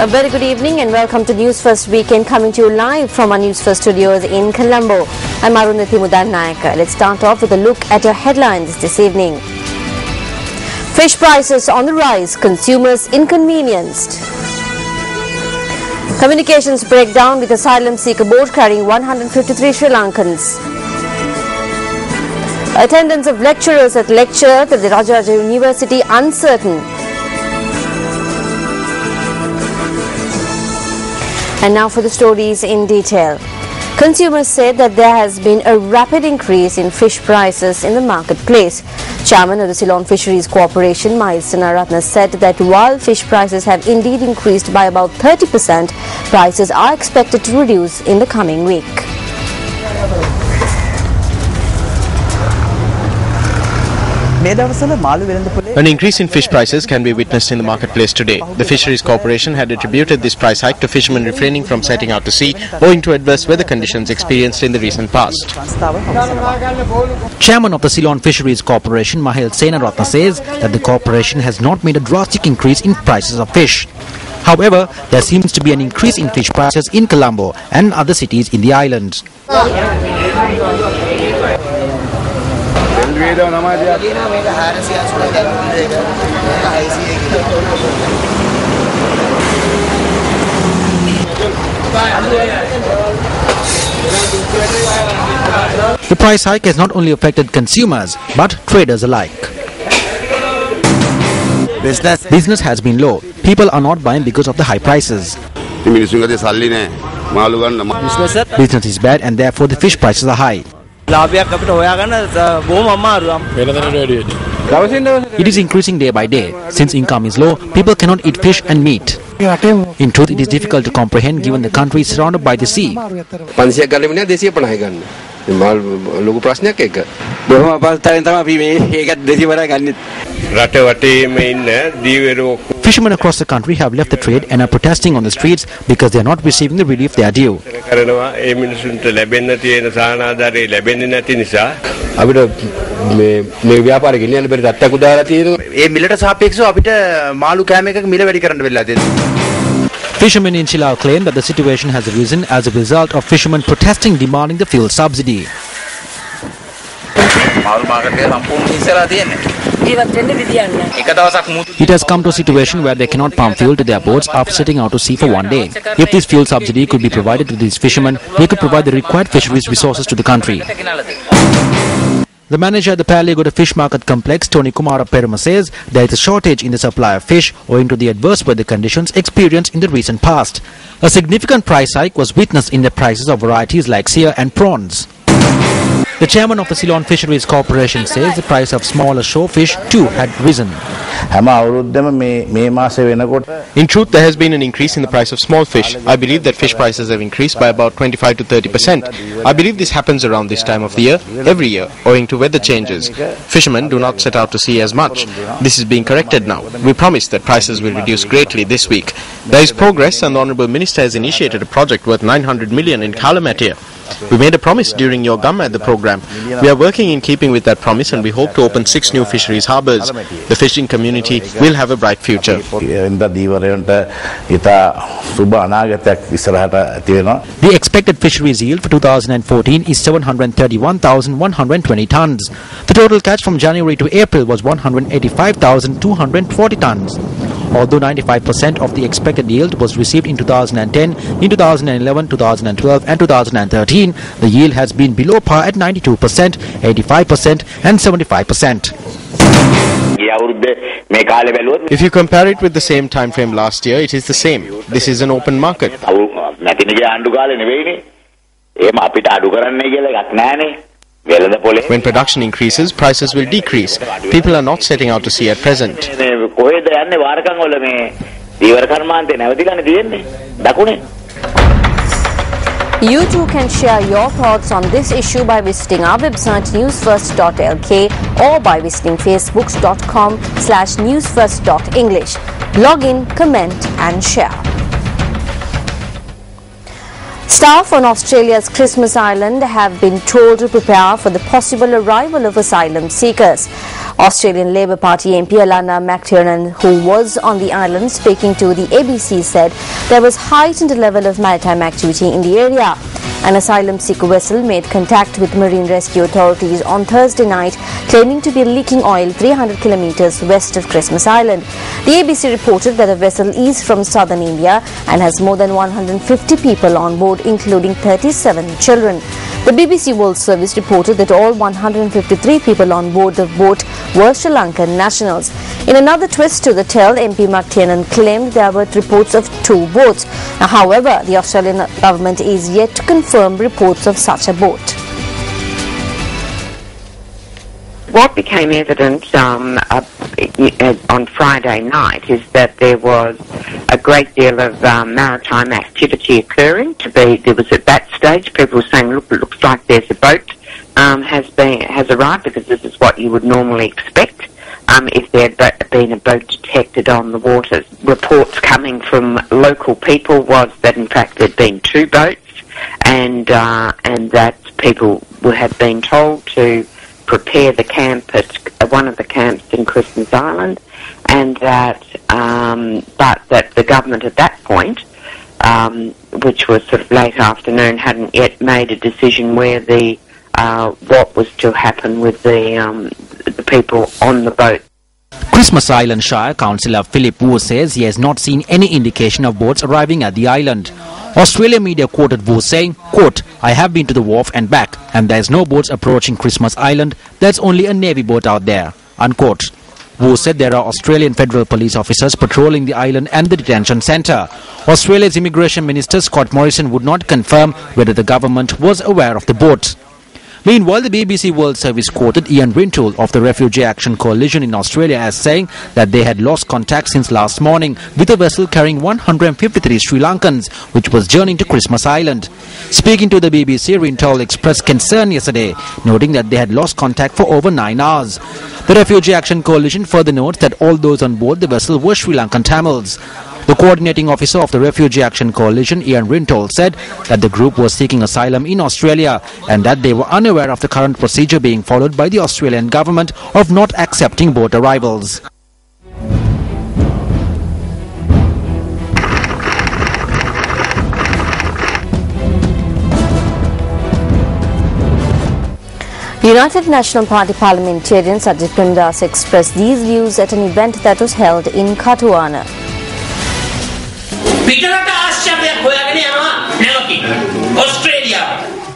A very good evening and welcome to Newsfirst Weekend, coming to you live from our Newsfirst studios in Colombo. I'm Anuradhapura. Let's start off with a look at our headlines this evening. Fish prices on the rise, consumers inconvenienced. Communications breakdown with asylum seeker boat carrying 153 Sri Lankans. Attendance of lecturers at lecture at the Rajaja University uncertain. And now for the stories in detail. Consumers said that there has been a rapid increase in fish prices in the marketplace. Chairman of the Ceylon Fisheries Corporation, Anuradhapura, said that while fish prices have indeed increased by about 30%, prices are expected to reduce in the coming week. An increase in fish prices can be witnessed in the marketplace today. The Fisheries Corporation had attributed this price hike to fishermen refraining from setting out to sea owing to adverse weather conditions experienced in the recent past. Chairman of the Ceylon Fisheries Corporation, Anuradhapura, says that the corporation has not made a drastic increase in prices of fish. However, there seems to be an increase in fish prices in Colombo and other cities in the islands. The price hike has not only affected consumers but traders alike. Business has been low. People are not buying because of the high prices. Business is bad and therefore the fish prices are high. It is increasing day by day. Since income is low, people cannot eat fish and meat. In truth, it is difficult to comprehend given the country is surrounded by the sea. Fishermen across the country have left the trade and are protesting on the streets because they are not receiving the relief they are due. Fishermen in Chile claim that the situation has arisen as a result of fishermen protesting demanding the fuel subsidy. It has come to a situation where they cannot pump fuel to their boats after setting out to sea for one day. If this fuel subsidy could be provided to these fishermen, they could provide the required fisheries resources to the country. The manager at the Palagoda Fish Market Complex, Tony Kumara Peruma, says there is a shortage in the supply of fish owing to the adverse weather conditions experienced in the recent past. A significant price hike was witnessed in the prices of varieties like sea and prawns. The chairman of the Ceylon Fisheries Corporation says the price of smaller shorefish too had risen. In truth, there has been an increase in the price of small fish. I believe that fish prices have increased by about 25 to 30%. I believe this happens around this time of the year, every year, owing to weather changes. Fishermen do not set out to sea as much. This is being corrected now. We promise that prices will reduce greatly this week. There is progress and the Honourable Minister has initiated a project worth 900 million in Kalamatia. We made a promise during your gum at the program. We are working in keeping with that promise and we hope to open 6 new fisheries harbours. The fishing community will have a bright future. The expected fisheries yield for 2014 is 731,120 tonnes. The total catch from January to April was 185,240 tonnes. Although 95% of the expected yield was received in 2010, in 2011, 2012 and 2013, the yield has been below par at 92%, 85% and 75%. If you compare it with the same time frame last year, it is the same. This is an open market. When production increases, prices will decrease. People are not setting out to sea at present. You too can share your thoughts on this issue by visiting our website newsfirst.lk or by visiting facebook.com/newsfirst.english. Log in, comment and share. Staff on Australia's Christmas Island have been told to prepare for the possible arrival of asylum seekers. Australian Labor Party MP Alana McTiernan, who was on the island speaking to the ABC, said there was heightened level of maritime activity in the area. An asylum seeker vessel made contact with marine rescue authorities on Thursday night, claiming to be leaking oil 300 kilometers west of Christmas Island. The ABC reported that the vessel is from southern India and has more than 150 people on board, including 37 children. The BBC World Service reported that all 153 people on board the boat were Sri Lankan nationals. In another twist to the tale, MP McTiernan claimed there were reports of 2 boats. However, the Australian government is yet to confirm reports of such a boat. What became evident on Friday night is that there was a great deal of maritime activity occurring. There was at that stage people were saying, "Look, it looks like there's a boat has arrived," because this is what you would normally expect if there had been a boat detected on the waters. Reports coming from local people was that in fact there'd been 2 boats, and that people had been told to prepare the camp at one of the camps in Christmas Island, and that but that the government at that point, which was sort of late afternoon, hadn't yet made a decision where what was to happen with the people on the boat. Christmas Island Shire Councillor Philip Wu says he has not seen any indication of boats arriving at the island. Australian media quoted Wu saying, quote, "I have been to the wharf and back, and there's no boats approaching Christmas Island. There's only a Navy boat out there," unquote. Wu said there are Australian federal police officers patrolling the island and the detention centre. Australia's Immigration Minister Scott Morrison would not confirm whether the government was aware of the boat. Meanwhile, the BBC World Service quoted Ian Rintoul of the Refugee Action Coalition in Australia as saying that they had lost contact since last morning with a vessel carrying 153 Sri Lankans, which was journeying to Christmas Island. Speaking to the BBC, Rintoul expressed concern yesterday, noting that they had lost contact for over 9 hours. The Refugee Action Coalition further notes that all those on board the vessel were Sri Lankan Tamils. The coordinating officer of the Refugee Action Coalition, Ian Rintoul, said that the group was seeking asylum in Australia and that they were unaware of the current procedure being followed by the Australian government of not accepting boat arrivals. United National Party parliamentarian Sajid Prendas expressed these views at an event that was held in Katuana.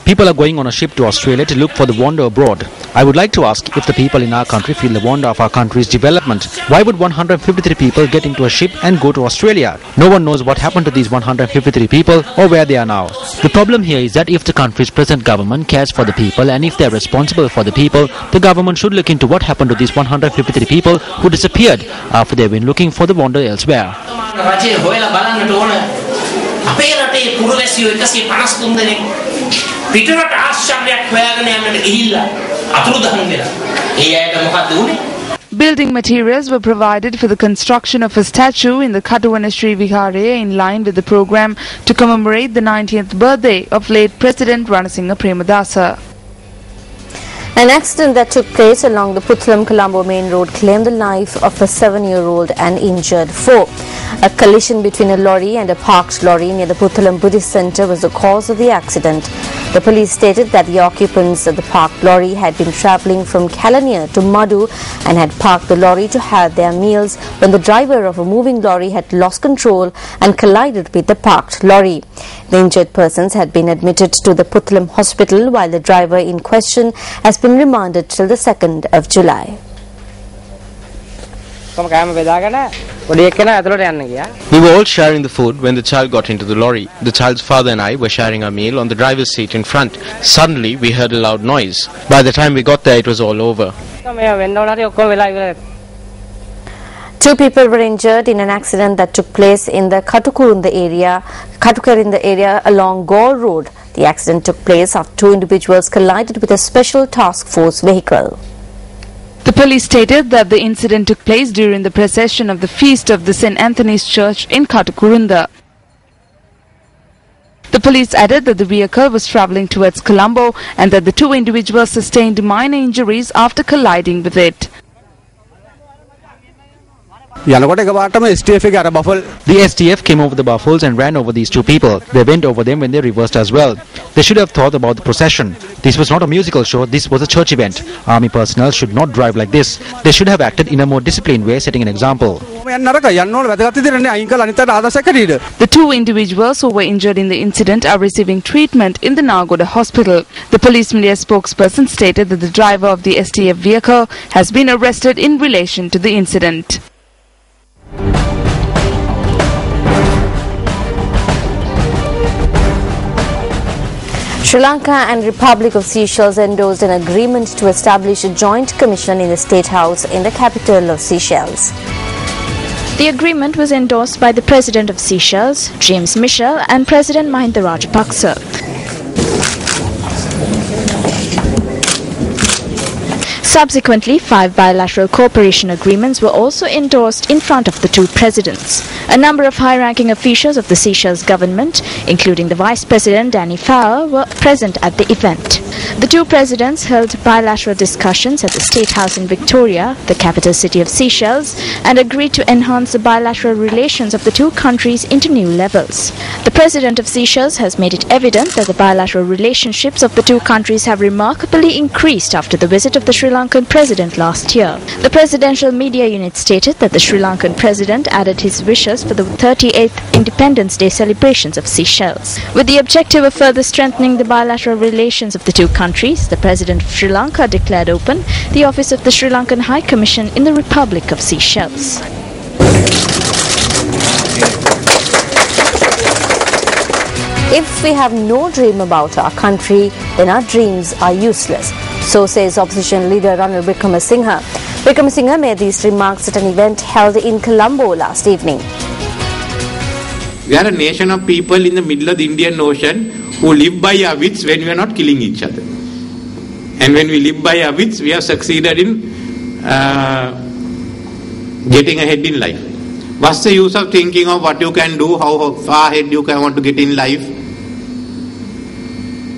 People are going on a ship to Australia to look for the wonder abroad. I would like to ask if the people in our country feel the wonder of our country's development. Why would 153 people get into a ship and go to Australia? No one knows what happened to these 153 people or where they are now. The problem here is that if the country's present government cares for the people and if they are responsible for the people, the government should look into what happened to these 153 people who disappeared after they've been looking for the wonder elsewhere. Building materials were provided for the construction of a statue in the Katuwana Sri Vihare in line with the program to commemorate the 90th birthday of late President Ranasinghe Premadasa. An accident that took place along the Puttalam-Colombo main road claimed the life of a 7-year-old and injured 4. A collision between a lorry and a parked lorry near the Puttalam Buddhist Centre was the cause of the accident. The police stated that the occupants of the parked lorry had been travelling from Kalania to Madhu and had parked the lorry to have their meals when the driver of a moving lorry had lost control and collided with the parked lorry. The injured persons had been admitted to the Puttalam hospital while the driver in question has been remanded till the 2nd of July. We were all sharing the food when the child got into the lorry. The child's father and I were sharing our meal on the driver's seat in front. Suddenly, we heard a loud noise. By the time we got there, it was all over. 2 people were injured in an accident that took place in the Katukarinda area along Gore Road. The accident took place after 2 individuals collided with a special task force vehicle. The police stated that the incident took place during the procession of the feast of the St. Anthony's Church in Katukarinda. The police added that the vehicle was travelling towards Colombo and that the 2 individuals sustained minor injuries after colliding with it. The STF came over the buffaloes and ran over these two people. They went over them when they reversed as well. They should have thought about the procession. This was not a musical show, this was a church event. Army personnel should not drive like this. They should have acted in a more disciplined way, setting an example. The two individuals who were injured in the incident are receiving treatment in the Nagoda hospital. The police media spokesperson stated that the driver of the STF vehicle has been arrested in relation to the incident. Sri Lanka and Republic of Seychelles endorsed an agreement to establish a joint commission in the State House in the capital of Seychelles. The agreement was endorsed by the President of Seychelles, James Michel, and President Anuradhapura. Subsequently, 5 bilateral cooperation agreements were also endorsed in front of the two presidents. A number of high-ranking officials of the Seychelles government, including the Vice President Danny Fowler, were present at the event. The two presidents held bilateral discussions at the State House in Victoria, the capital city of Seychelles, and agreed to enhance the bilateral relations of the two countries into new levels. The President of Seychelles has made it evident that the bilateral relationships of the two countries have remarkably increased after the visit of the Sri Lankan President last year. The presidential media unit stated that the Sri Lankan President added his wishes for the 38th Independence Day celebrations of Seychelles. With the objective of further strengthening the bilateral relations of the two countries, the President of Sri Lanka declared open the office of the Sri Lankan High Commission in the Republic of Seychelles. If we have no dream about our country, then our dreams are useless. So says opposition leader Ranil Wickremesinghe. Wickremesinghe made these remarks at an event held in Colombo last evening. We are a nation of people in the middle of the Indian Ocean who live by our wits when we are not killing each other. And when we live by our wits, we have succeeded in getting ahead in life. What's the use of thinking of what you can do, how far ahead you can want to get in life?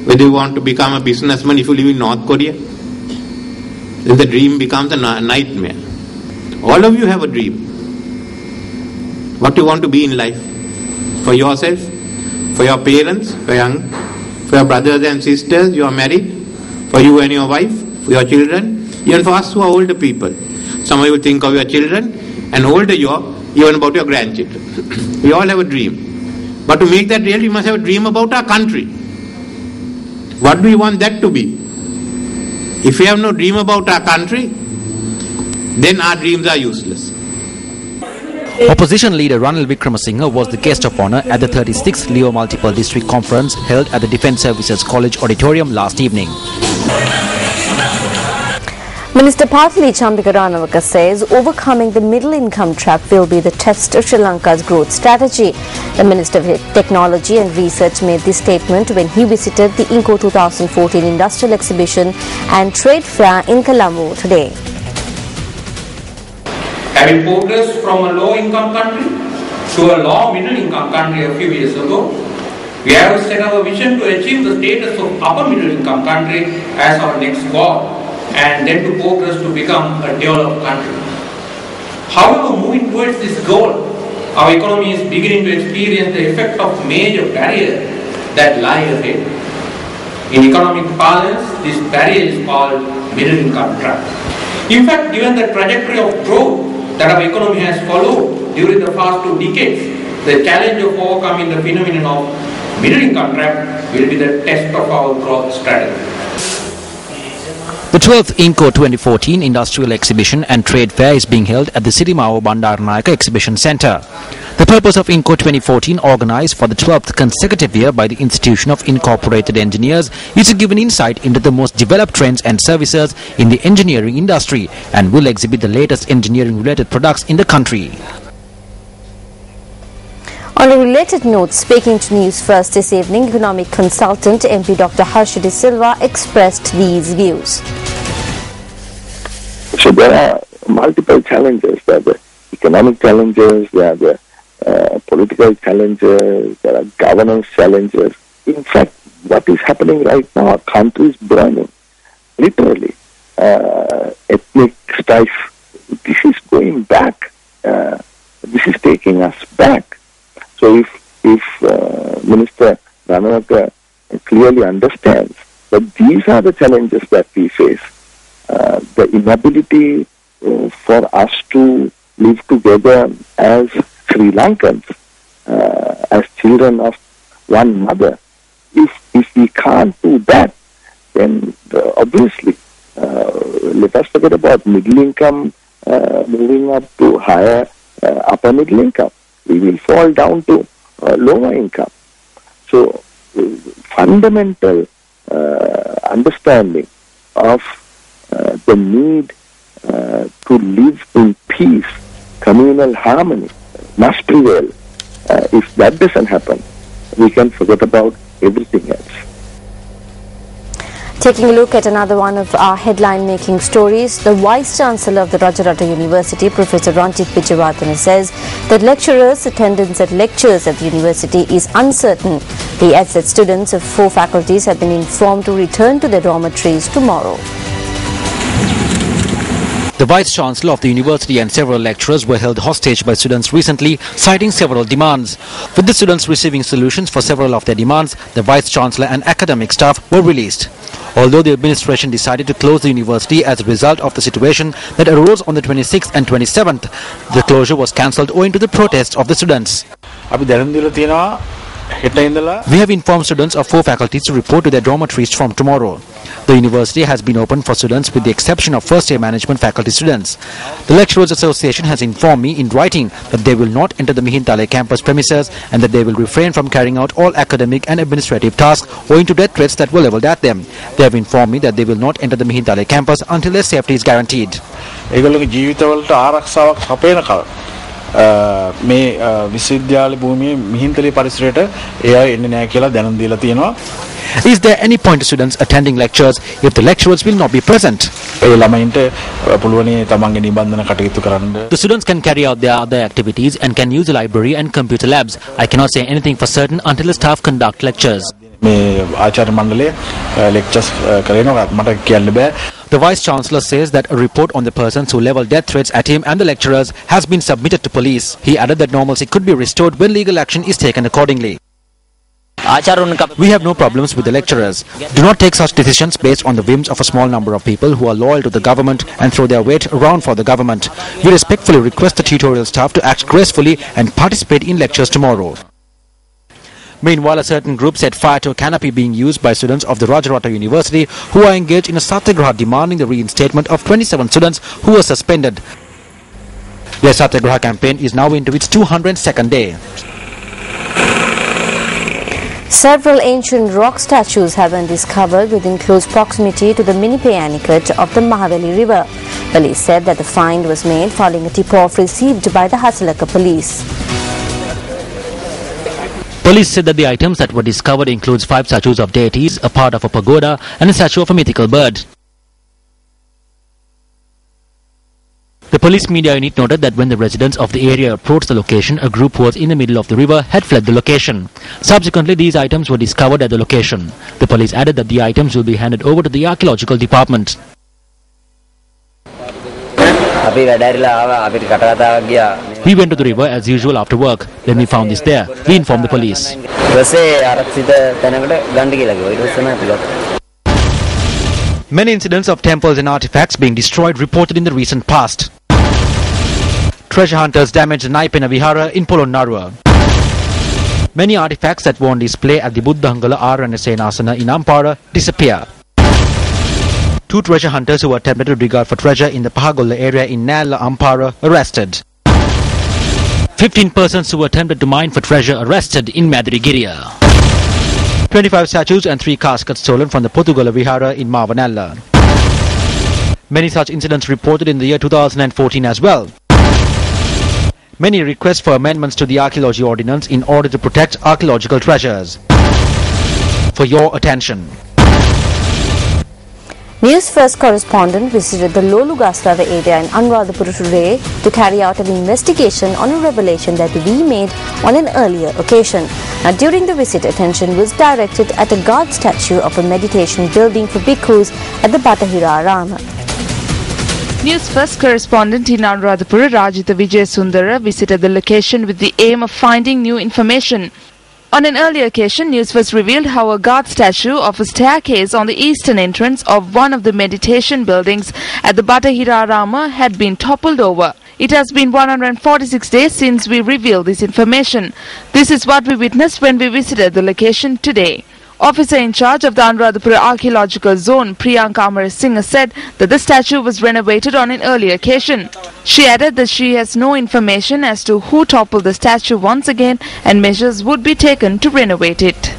Whether you want to become a businessman if you live in North Korea, then the dream becomes a nightmare. All of you have a dream. What you want to be in life? For yourself, for your parents, for your brothers and sisters, you are married, for you and your wife, for your children, even for us who are older people. Some of you think of your children, and older you are, even about your grandchildren. We all have a dream. But to make that real, we must have a dream about our country. What do we want that to be? If we have no dream about our country, then our dreams are useless. Opposition leader Ranil Wickremesinghe was the guest of honour at the 36th Leo Multiple District Conference held at the Defence Services College Auditorium last evening. Minister Pathli Chambikaranawaka says overcoming the middle income trap will be the test of Sri Lanka's growth strategy. The Minister of Technology and Research made this statement when he visited the INCO 2014 Industrial Exhibition and Trade Fair in Colombo today. Having progressed from a low-income country to a low middle-income country a few years ago, we have set our vision to achieve the status of upper middle-income country as our next goal, and then to progress to become a developed country. However, moving towards this goal, our economy is beginning to experience the effect of major barriers that lie ahead. In economic parlance, this barrier is called middle-income trap. In fact, given the trajectory of growth that our economy has followed during the past 2 decades, the challenge of overcoming the phenomenon of middle-income trap will be the test of our growth strategy. The 12th INCO 2014 Industrial Exhibition and Trade Fair is being held at the Sirimao Bandaranayake Exhibition Centre. The purpose of INCO 2014, organised for the 12th consecutive year by the Institution of Incorporated Engineers, is to give an insight into the most developed trends and services in the engineering industry and will exhibit the latest engineering-related products in the country. On a related note, speaking to Newsfirst this evening, economic consultant MP Dr. Harsha De Silva expressed these views. So there are multiple challenges. There are the economic challenges, there are the political challenges, there are governance challenges. In fact, what is happening right now, our country is burning. Literally, ethnic strife. This is going back worker clearly understands that these are the challenges that we face. The inability for us to live together as Sri Lankans, as children of one mother. If we can't do that, then obviously, let us forget about middle income moving up to higher upper middle income. We will fall down to lower income. So, fundamental understanding of the need to live in peace, communal harmony must prevail. If that doesn't happen, we can forget about everything else. Taking a look at another one of our headline-making stories, the Vice-Chancellor of the Rajarata University, Professor Ranjit Vijayawardena, says that lecturers' attendance at lectures at the university is uncertain. He adds that students of 4 faculties have been informed to return to their dormitories tomorrow. The Vice-Chancellor of the university and several lecturers were held hostage by students recently, citing several demands. With the students receiving solutions for several of their demands, the Vice-Chancellor and academic staff were released. Although the administration decided to close the university as a result of the situation that arose on the 26th and 27th, the closure was cancelled owing to the protests of the students. We have informed students of 4 faculties to report to their dormitories from tomorrow. The university has been open for students with the exception of first-year management faculty students. The Lecturers Association has informed me in writing that they will not enter the Mihintale campus premises and that they will refrain from carrying out all academic and administrative tasks owing to death threats that were levelled at them. They have informed me that they will not enter the Mihintale campus until their safety is guaranteed. මේ විශ්වවිද්‍යාල භූමියේ මිහින්තලේ පරිසරයට AI එන්නේ නැහැ කියලා දැනුම් දීලා තියෙනවා. Is there any point to students attending lectures if the lecturers will not be present? ඒ ළමයින්ට පුළුවනි තමන්ගේ නිබන්ධන කටයුතු කරන්න. The students can carry out their other activities and can use the library and computer labs. I cannot say anything for certain until the staff conduct lectures. මේ ආචාර්ය මණ්ඩලයේ lectures කරනවා මට කියන්න බෑ. The Vice-Chancellor says that a report on the persons who leveled death threats at him and the lecturers has been submitted to police. He added that normalcy could be restored when legal action is taken accordingly. We have no problems with the lecturers. Do not take such decisions based on the whims of a small number of people who are loyal to the government and throw their weight around for the government. We respectfully request the tutorial staff to act gracefully and participate in lectures tomorrow. Meanwhile, a certain group set fire to a canopy being used by students of the Rajarata University who are engaged in a satyagraha demanding the reinstatement of 27 students who were suspended. Their satyagraha campaign is now into its 202nd day. Several ancient rock statues have been discovered within close proximity to the mini Payanicate of the Mahaveli River. Police said that the find was made following a tip-off received by the Hasalaka police. Police said that the items that were discovered includes 5 statues of deities, a part of a pagoda and a statue of a mythical bird. The police media unit noted that when the residents of the area approached the location, a group who was in the middle of the river had fled the location. Subsequently, these items were discovered at the location. The police added that the items will be handed over to the archaeological department. We went to the river as usual after work. Then we found this there. We informed the police. Many incidents of temples and artifacts being destroyed reported in the recent past. Treasure hunters damaged the Naipena Vihara in Polonnarua. Many artifacts that were on display at the Buddhangala Aranyasenasana in Ampara disappear. 2 treasure hunters who attempted to dig out for treasure in the Pahagolla area in Nalla, Ampara, arrested. 15 persons who attempted to mine for treasure arrested in Madirigiriya. 25 statues and 3 caskets stolen from the Potugala Vihara in Mavanalla. Many such incidents reported in the year 2014 as well. Many requests for amendments to the archaeology ordinance in order to protect archaeological treasures. For your attention. Newsfirst correspondent visited the Lolugastava area in Anuradhapura today to carry out an investigation on a revelation that we made on an earlier occasion. Now, during the visit, attention was directed at a god statue of a meditation building for bhikkhus at the Batahira Arama. Newsfirst correspondent in Anuradhapura, Rajitha Vijay Sundara, visited the location with the aim of finding new information. On an earlier occasion, Newsfirst revealed how a guard statue of a staircase on the eastern entrance of one of the meditation buildings at the Batahirarama had been toppled over. It has been 146 days since we revealed this information. This is what we witnessed when we visited the location today. Officer in charge of the Anuradhapura Archaeological Zone, Priyanka Amarasinghe, said that the statue was renovated on an earlier occasion. She added that she has no information as to who toppled the statue once again and measures would be taken to renovate it.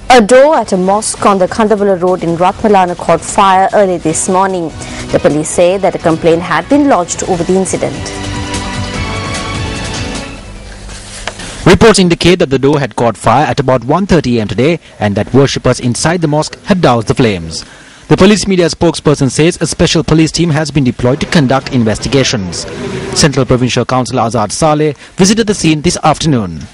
A door at a mosque on the Khandawala road in Ratmalana caught fire early this morning. The police say that a complaint had been lodged over the incident. Reports indicate that the door had caught fire at about 1:30 am today and that worshippers inside the mosque had doused the flames. The police media spokesperson says a special police team has been deployed to conduct investigations. Central Provincial Councillor Azad Saleh visited the scene this afternoon.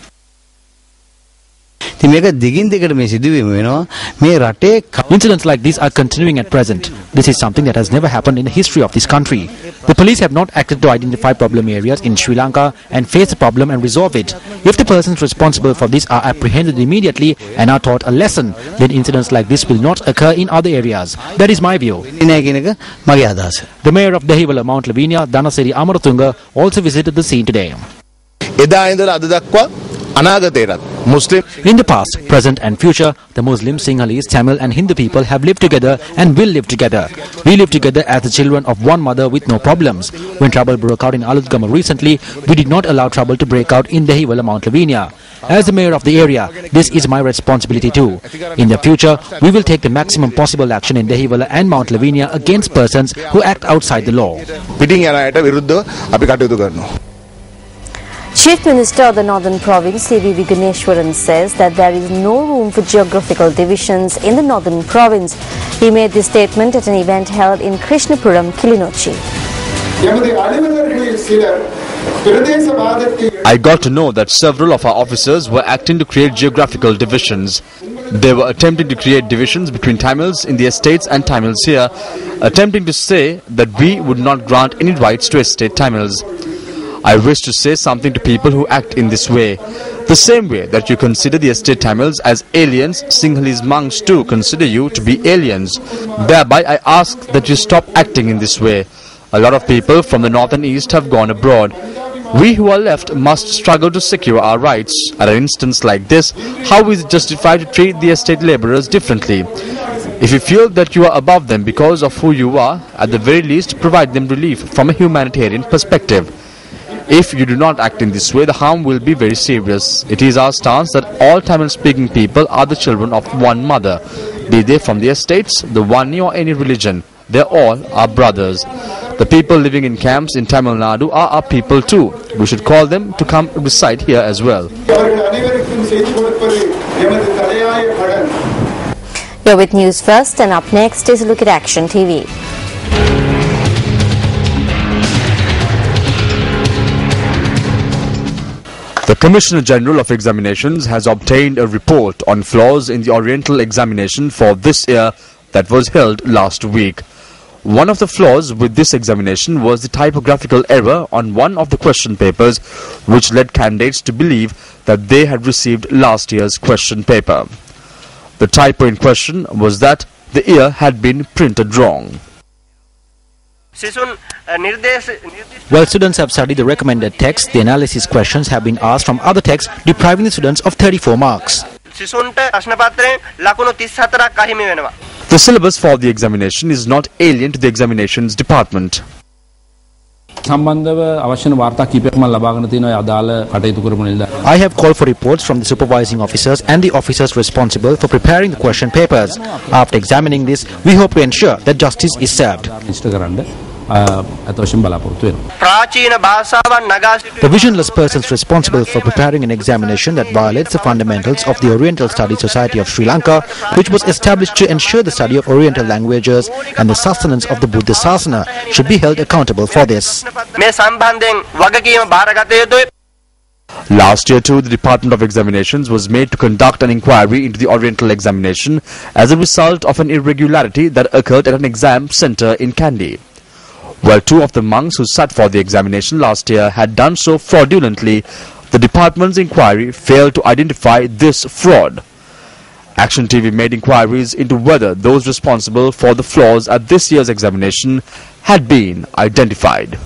Incidents like these are continuing at present. This is something that has never happened in the history of this country. The police have not acted to identify problem areas in Sri Lanka and face the problem and resolve it. If the persons responsible for this are apprehended immediately and are taught a lesson, then incidents like this will not occur in other areas. That is my view. The mayor of Dehiwala, Mount Lavinia, Dhanasiri Amarathunga, also visited the scene today. In the past, present and future, the Muslims, Sinhalese, Tamil and Hindu people have lived together and will live together. We live together as the children of one mother with no problems. When trouble broke out in Alutgama recently, we did not allow trouble to break out in Dehiwala, Mount Lavinia. As the mayor of the area, this is my responsibility too. In the future, we will take the maximum possible action in Dehiwala and Mount Lavinia against persons who act outside the law. Chief Minister of the Northern Province, C.V. Viganeshwaran, says that there is no room for geographical divisions in the Northern Province. He made this statement at an event held in Krishnapuram, Kilinochchi. I got to know that several of our officers were acting to create geographical divisions. They were attempting to create divisions between Tamils in the estates and Tamils here, attempting to say that we would not grant any rights to estate Tamils. I wish to say something to people who act in this way. The same way that you consider the estate Tamils as aliens, Sinhalese monks too consider you to be aliens. Thereby I ask that you stop acting in this way. A lot of people from the north and east have gone abroad. We who are left must struggle to secure our rights. At an instance like this, how is it justified to treat the estate labourers differently? If you feel that you are above them because of who you are, at the very least provide them relief from a humanitarian perspective. If you do not act in this way, the harm will be very serious. It is our stance that all Tamil-speaking people are the children of one mother. Be they from the estates, the Wani or any religion, they all are brothers. The people living in camps in Tamil Nadu are our people too. We should call them to come reside here as well. You're with News First, and up next is a look at Action TV. The Commissioner General of Examinations has obtained a report on flaws in the Oriental examination for this year that was held last week. One of the flaws with this examination was the typographical error on one of the question papers, which led candidates to believe that they had received last year's question paper. The typo in question was that the year had been printed wrong. While students have studied the recommended text, the analysis questions have been asked from other texts, depriving the students of 34 marks. The syllabus for the examination is not alien to the examinations department. I have called for reports from the supervising officers and the officers responsible for preparing the question papers. After examining this, we hope to ensure that justice is served. The visionless persons responsible for preparing an examination that violates the fundamentals of the Oriental Study Society of Sri Lanka, which was established to ensure the study of Oriental languages and the sustenance of the Buddha Sasana, should be held accountable for this. Last year too, the Department of Examinations was made to conduct an inquiry into the Oriental examination as a result of an irregularity that occurred at an exam centre in Kandy. Well, two of the monks who sat for the examination last year had done so fraudulently the department's inquiry failed to identify this fraud. Action TV made inquiries into whether those responsible for the flaws at this year's examination had been identified.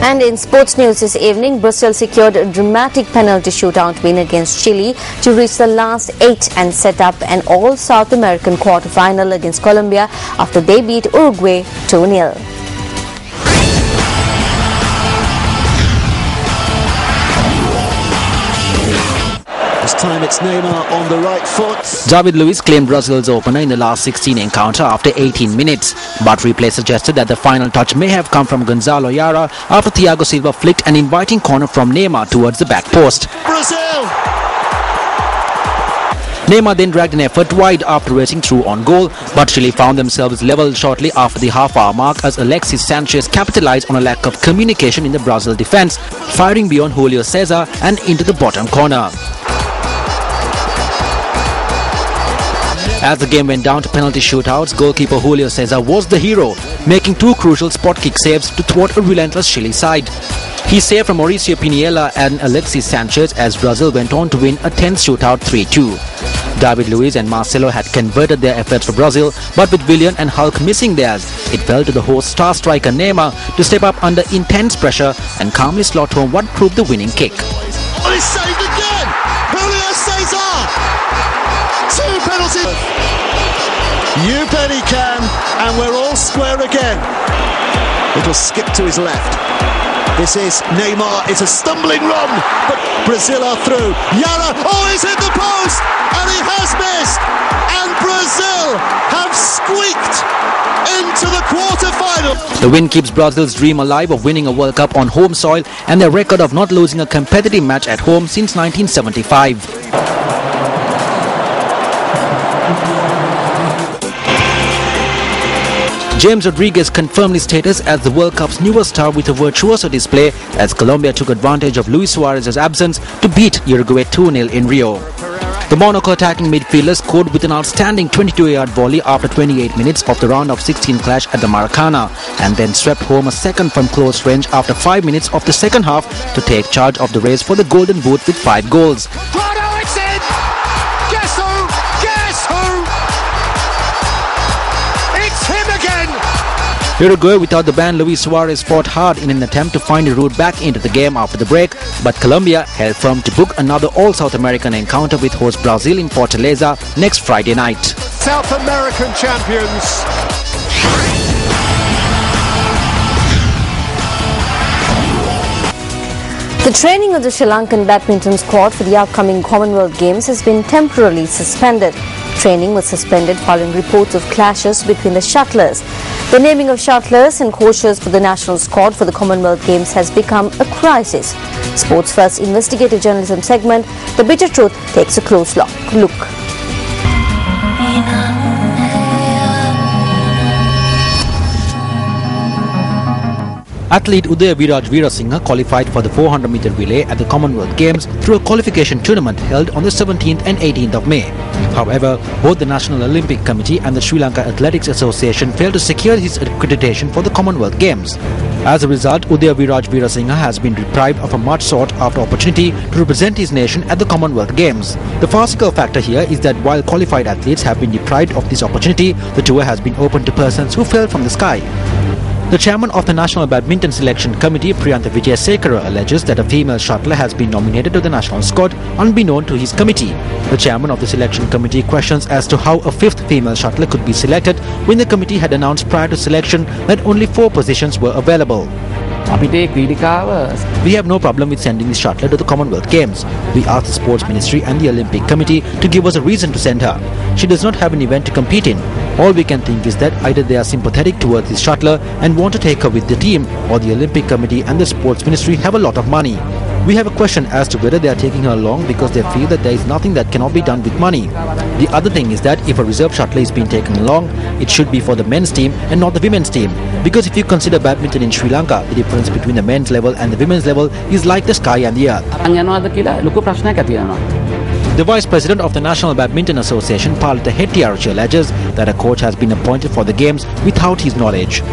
And in sports news this evening, Brazil secured a dramatic penalty shootout win against Chile to reach the last 8 and set up an all-South American quarter-final against Colombia after they beat Uruguay 2-0. This time it's Neymar on the right foot. David Luiz claimed Brazil's opener in the last 16 encounter after 18 minutes. But replay suggested that the final touch may have come from Gonzalo Yara after Thiago Silva flicked an inviting corner from Neymar towards the back post. Brazil! Neymar then dragged an effort wide after racing through on goal, but Chile found themselves level shortly after the half-hour mark as Alexis Sanchez capitalized on a lack of communication in the Brazil defense, firing beyond Julio Cesar and into the bottom corner. As the game went down to penalty shootouts, goalkeeper Julio Cesar was the hero, making 2 crucial spot kick saves to thwart a relentless Chile side. He saved from Mauricio Piniella and Alexis Sanchez as Brazil went on to win a tense shootout 3-2. David Luiz and Marcelo had converted their efforts for Brazil, but with Willian and Hulk missing theirs, it fell to the host star striker Neymar to step up under intense pressure and calmly slot home what proved the winning kick. Oh, he's saved again! Julio Cesar! 2 penalties! You bet he can, and we're all square again. Little skip to his left. This is Neymar. It's a stumbling run, but Brazil are through. Yara, oh, he's hit the post, and he has missed. And Brazil have squeaked into the quarter-final. The win keeps Brazil's dream alive of winning a World Cup on home soil and their record of not losing a competitive match at home since 1975. James Rodriguez confirmed his status as the World Cup's newest star with a virtuoso display as Colombia took advantage of Luis Suarez's absence to beat Uruguay 2-0 in Rio. The Monaco attacking midfielder scored with an outstanding 22-yard volley after 28 minutes of the round of 16 clash at the Maracana, and then swept home a second from close range after 5 minutes of the second half to take charge of the race for the Golden Boot with 5 goals. It's in! Guess who? Guess who? It's him again! Uruguay without the ban Luis Suarez fought hard in an attempt to find a route back into the game after the break, but Colombia held firm to book another all-South American encounter with host Brazil in Fortaleza next Friday night. South American champions. The training of the Sri Lankan badminton squad for the upcoming Commonwealth Games has been temporarily suspended. Training was suspended following reports of clashes between the shuttlers. The naming of shuttlers and coaches for the national squad for the Commonwealth Games has become a crisis. Sports First investigative journalism segment, The Bitter Truth, takes a close look. Athlete Udaya Viraj Veerasinghe qualified for the 400-meter relay at the Commonwealth Games through a qualification tournament held on the 17th and 18th of May. However, both the National Olympic Committee and the Sri Lanka Athletics Association failed to secure his accreditation for the Commonwealth Games. As a result, Udaya Viraj Veerasinghe has been deprived of a much sought-after opportunity to represent his nation at the Commonwealth Games. The farcical factor here is that while qualified athletes have been deprived of this opportunity, the tour has been open to persons who fell from the sky. The chairman of the National Badminton Selection Committee, Priyantha Vijayasekara, alleges that a female shuttler has been nominated to the national squad unbeknown to his committee. The chairman of the selection committee questions as to how a 5th female shuttler could be selected when the committee had announced prior to selection that only 4 positions were available. We have no problem with sending the shuttler to the Commonwealth Games. We asked the Sports Ministry and the Olympic Committee to give us a reason to send her. She does not have an event to compete in. All we can think is that either they are sympathetic towards this shuttler and want to take her with the team, or the Olympic Committee and the Sports Ministry have a lot of money. We have a question as to whether they are taking her along because they feel that there is nothing that cannot be done with money. The other thing is that if a reserve shuttler is being taken along, it should be for the men's team and not the women's team. Because if you consider badminton in Sri Lanka, the difference between the men's level and the women's level is like the sky and the earth. The Vice President of the National Badminton Association, Palita Hettiarachchi, alleges that a coach has been appointed for the games without his knowledge.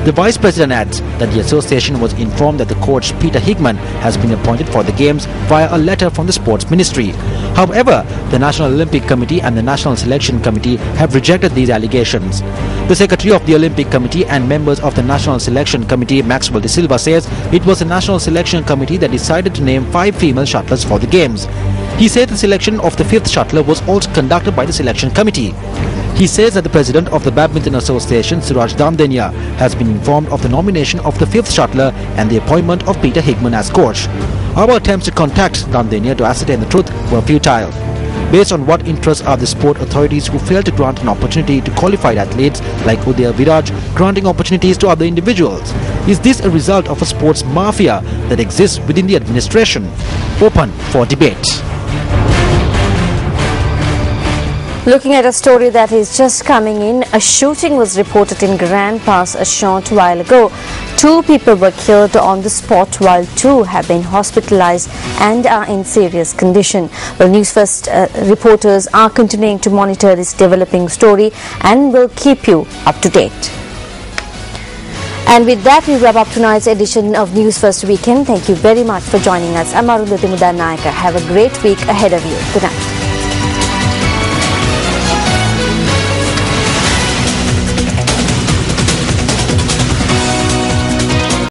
The Vice President adds that the association was informed that the coach Peter Hickman has been appointed for the games via a letter from the Sports Ministry. However, the National Olympic Committee and the National Selection Committee have rejected these allegations. The Secretary of the Olympic Committee and members of the National Selection Committee, Maxwell De Silva, says it was the National Selection Committee that decided to name 5 female shuttlers for the games. He said the selection of the 5th shuttler was also conducted by the Selection Committee. He says that the President of the Badminton Association, Suraj Damdenia, has been informed of the nomination of the 5th shuttler and the appointment of Peter Hickman as coach. Our attempts to contact Damdenia to ascertain the truth were futile. Based on what interests are the sport authorities who failed to grant an opportunity to qualified athletes like Udaya Viraj granting opportunities to other individuals? Is this a result of a sports mafia that exists within the administration? Open for debate. Looking at a story that is just coming in, a shooting was reported in Grand Pass a short while ago. 2 people were killed on the spot while 2 have been hospitalized and are in serious condition. Well, Newsfirst reporters are continuing to monitor this developing story and will keep you up to date. And with that, we wrap up tonight's edition of Newsfirst Weekend. Thank you very much for joining us. I'm Anuradhapura. Have a great week ahead of you. Good night.